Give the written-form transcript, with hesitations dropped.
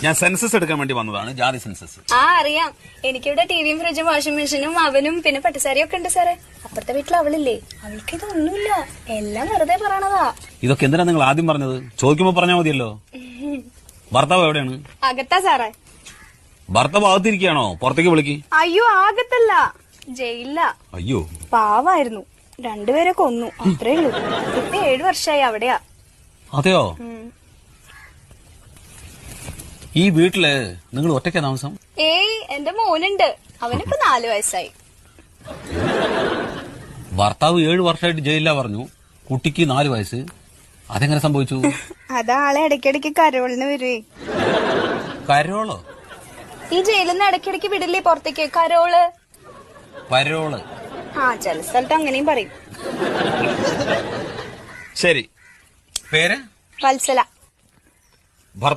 ഞാൻ സെൻസസ് എടുക്കാൻ വേണ്ടി വന്നതാണ്, ജാതി സെൻസസ്. ആ അറിയാം. എനിക്കിവിടെ ടിവിയും ഫ്രിഡ്ജും വാഷിംഗ് മെഷീനും അവനും പിന്നെ പട്ടുസാരിയും ഒക്കെ ഉണ്ട് സാറേ. അപ്പുറത്തെ വീട്ടിൽ അവളില്ലേ, അവൾക്ക് ഇതൊന്നുമില്ല, എല്ലാം വെറുതെ പറയണതാ. ഇതൊക്കെ എന്തിനാ നിങ്ങൾ ആദ്യം പറഞ്ഞത്? ചോദിക്കുമ്പോ പറഞ്ഞാൽ മതിയല്ലോ. ഭർത്താവ് എവിടെയാണ്? അകത്താ സാറേ. ഭർത്താവ് അകത്തിരിക്കുകയാണോ? പുറത്തേക്ക് വിളിക്ക്. അയ്യോ ആകത്തല്ല, ജയിലില്ല. അയ്യോ പാവായിരുന്നു, രണ്ടുപേരെ കൊന്നു, അത്രേ ഉള്ളൂ. ഇപ്പൊ 7 വർഷമായി അവിടെയാ. അതെയോ? ഈ വീട്ടില് നിങ്ങൾ ഒറ്റയ്ക്കാ താമസം? ഏയ് എന്റെ മോനുണ്ട്, അവനിപ്പോ 4 വയസ്സായി. ഭർത്താവ് 7 വർഷമായിട്ട് ജയിലിലാ പറഞ്ഞു, കുട്ടിക്ക് 4 വയസ്സ്. അതെങ്ങനെ സംഭവിച്ചു? അതാളെ ഇടയ്ക്കിടയ്ക്ക് കരോളിന് വരുവേ. കരോളോ? ഈ ജയിലിൽ നിന്ന് ഇടയ്ക്കിടയ്ക്ക് വിടില്ലേ പുറത്തേക്ക്, കരോള്. പരോള്? ആ ചില സ്ഥലത്ത് അങ്ങനെയും പറയും. ശരി, പേര്? വത്സല. ഭർത്താവ്